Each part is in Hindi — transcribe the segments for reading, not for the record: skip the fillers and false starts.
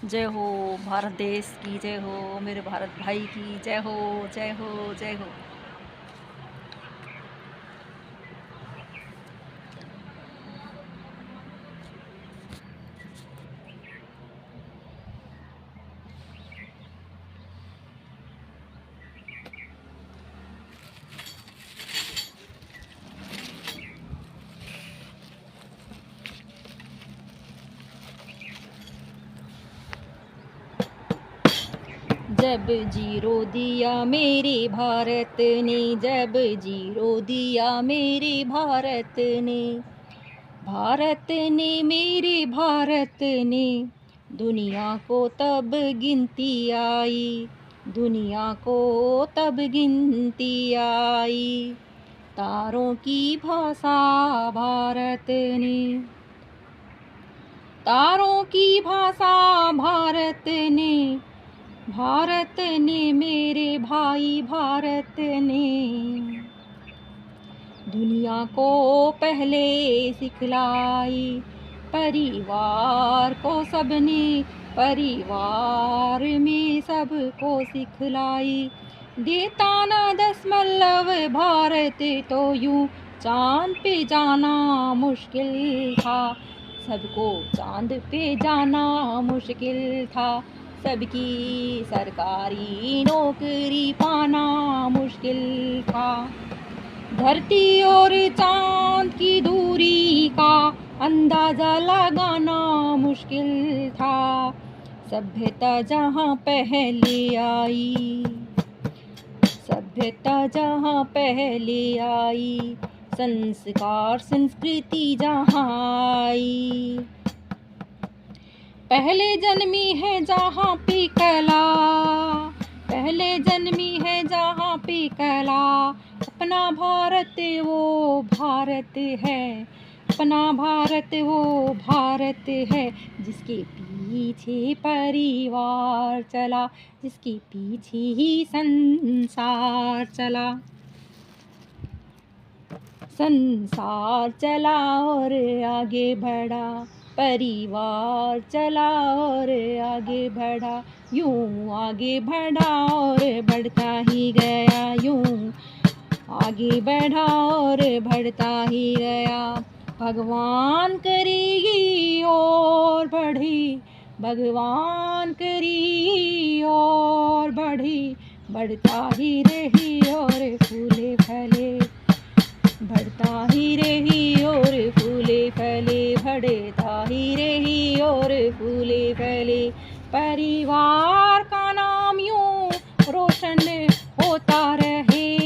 जय हो भारत देश की, जय हो मेरे भारत भाई की, जय हो जय हो जय हो। जब जीरो दिया मेरे भारत ने, जब जीरो दिया मेरे भारत ने, भारत ने मेरे भारत ने, दुनिया को तब गिनती आई, दुनिया को तब गिनती आई। तारों की भाषा भारत ने, तारों की भाषा भारत ने, भारत ने मेरे भाई भारत ने, दुनिया को पहले सिखलाई। परिवार को सबने, परिवार में सबको सिखलाई। देता ना दशमलव भारत तो यूं चांद पे जाना मुश्किल था, सबको चांद पे जाना मुश्किल था। सबकी सरकारी नौकरी पाना मुश्किल था। धरती और चांद की दूरी का अंदाजा लगाना मुश्किल था। सभ्यता जहाँ पहले आई, सभ्यता जहाँ पहले आई, संस्कार संस्कृति जहाँ आई। पहले जन्मी है जहाँ पे कला, पहले जन्मी है जहाँ पे कला। अपना भारत वो भारत है, अपना भारत वो भारत है, जिसके पीछे परिवार चला, जिसके पीछे ही संसार चला। संसार चला और आगे बढ़ा, परिवार चला और आगे बढ़ा। यूं आगे बढ़ा और बढ़ता ही गया, यूं आगे बढ़ा और बढ़ता ही गया। भगवान करेगी और बढ़ी, भगवान करेगी और बढ़ी, बढ़ता ही रही और फूले फले, बढ़ता ही रही और फूले फले, बढ़ता ही रही और फूले फले। परिवार का नाम यूं रोशन होता रहे।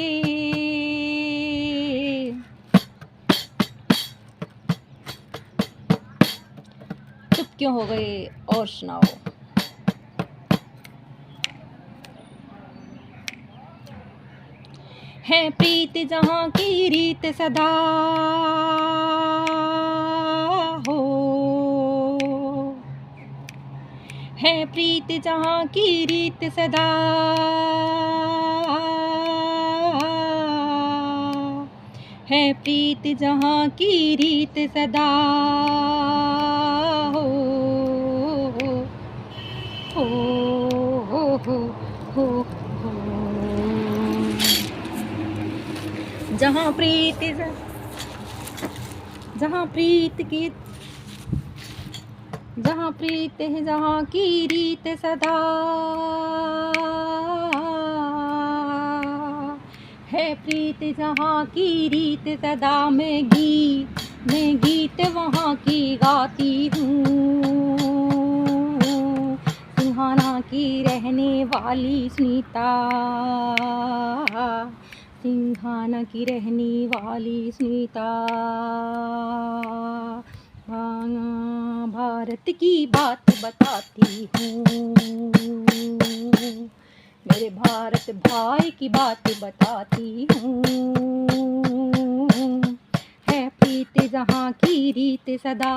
चुप क्यों हो गए, और सुनाओ। है प्रीत जहाँ की रीत सदा हो, है प्रीत जहाँ की रीत सदा, है प्रीत जहाँ की रीत सदा हो, हो, हो, हो, हो, हो। जहाँ प्रीत, जहाँ प्रीत की, जहाँ प्रीत है जहाँ की रीत सदा, है प्रीत जहाँ की रीत सदा। मैं गीत वहाँ की गाती हूँ। सिंघाना की रहने वाली सुनीता, सिंघाना की रहने वाली सुनीता, भारत की बात बताती हूँ, मेरे भारत भाई की बात बताती हूँ। है प्रीत जहाँ की रीत सदा,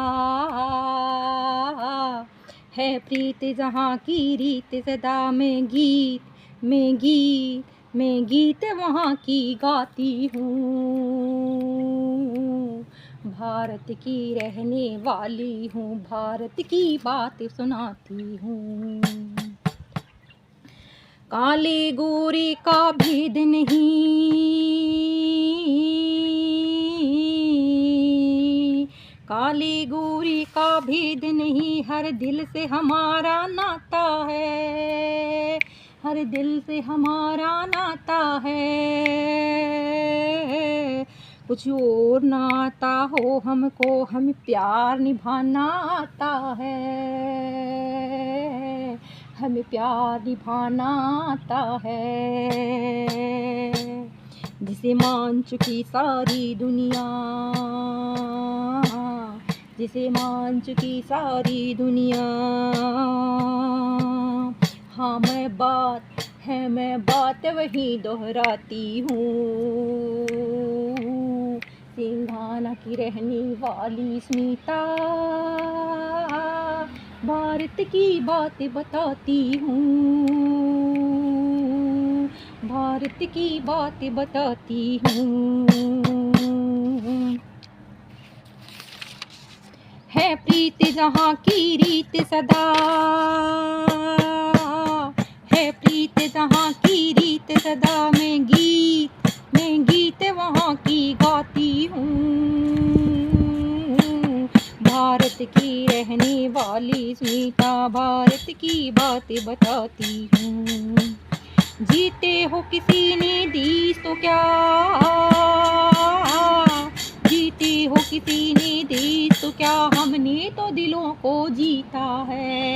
है प्रीत जहाँ की रीत सदा। मैं गीत वहाँ की गाती हूँ। भारत की रहने वाली हूँ, भारत की बात सुनाती हूँ। काले गोरे का भेद नहीं, काले गोरे का भेद नहीं, हर दिल से हमारा नाता है, हर दिल से हमारा नाता है। कुछ और ना आता हो हमको, हमें प्यार निभाना आता है, हमें प्यार निभाना आता है। जिसे मान चुकी सारी दुनिया, जिसे मान चुकी सारी दुनिया, हाँ मैं बात वही दोहराती हूँ। तेलंगाना की रहने वाली स्मिता, भारत की बात बताती हूँ, भारत की बात बताती हूँ। है प्रीत जहाँ की रीत सदा, है प्रीत जहाँ की रीत सदा, मैं गीत वहाँ की गाती हूँ। भारत की रहने वाली स्मिता, भारत की बात बताती हूँ। जीते हो किसी ने देश तो क्या, जीते हो किसी ने देश तो क्या, हमने तो दिलों को जीता है।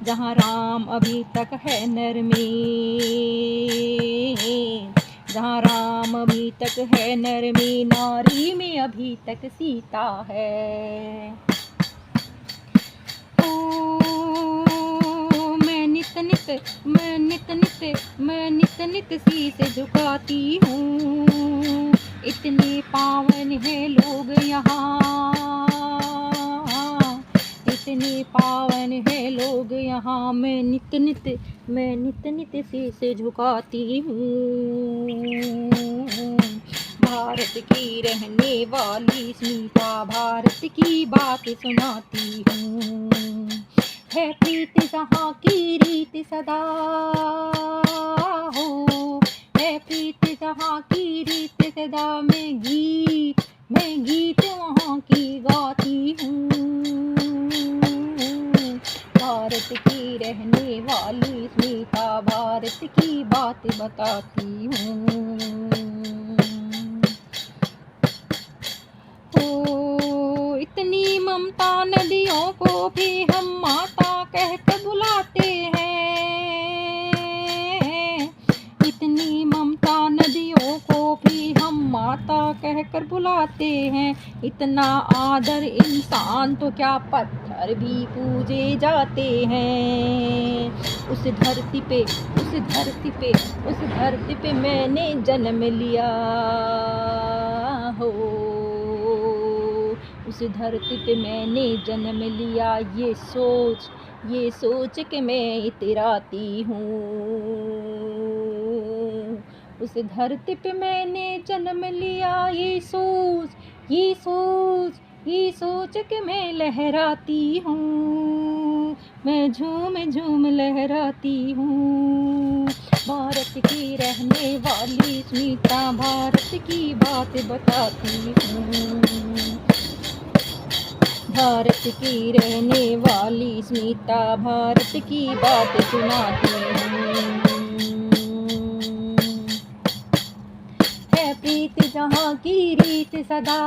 जहाँ राम अभी तक है नर में, जहाँ राम अभी तक है नर में, नारी में अभी तक सीता है। मैं नित नित शीश झुकाती हूँ। इतने पावन है लोग यहाँ, इतने पावन है लोग यहाँ, मैं नित नित शीश झुकाती हूँ। भारत की रहने वाली स्मिता, भारत की बात सुनाती हूँ। है प्रीत जहाँ की रीत सदा हो, है प्रीत जहाँ की रीत सदा, मैं गीत वहाँ की गाती हूँ। भारत की रहने वाली स्मिता, भारत की बात बताती हूँ। इतनी ममता नदियों को भी हम माता कहकर बुलाते हैं, इतनी ममता नदियों को भी हम माता कहकर बुलाते हैं। इतना आदर इंसान तो क्या, पत्थर भी पूजे जाते हैं। उस धरती पे, उस धरती पे, उस धरती पे मैंने जन्म लिया हो, उस धरती पे मैंने जन्म लिया। ये सोच के मैं इतराती हूँ। उस धरती पे मैंने जन्म लिया, ये सोच के मैं लहराती हूँ। मैं झूम लहराती हूँ। भारत की रहने वाली स्मिता, भारत की बात बताती हूँ। भारत की रहने वाली स्मिता, भारत की बात सुनाती हूँ। है प्रीत जहाँ की रीत सदा,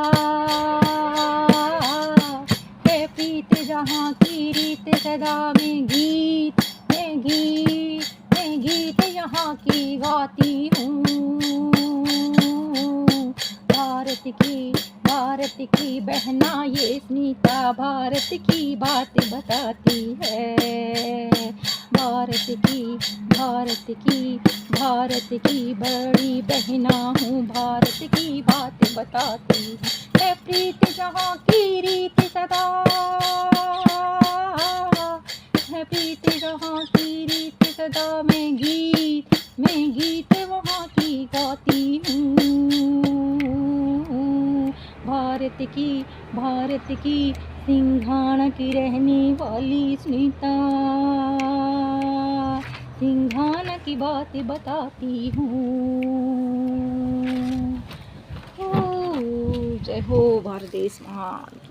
है प्रीत जहाँ की रीत सदा, मैं गीत यहाँ की गाती हूँ। भारत की बहना ये स्मिता, भारत की बात बताती है। भारत की बड़ी बहना हूँ, भारत की बात बताती है। प्रीत जहाँ की रीत सदा, है प्रीत जहाँ की रीत सदा, मैं मैं गीत वहाँ की गाती हूँ। भारत की सिंघाना की रहने वाली सुनीता, सिंघाना की बात बताती हूँ। ओ, जय हो भारत देश महान।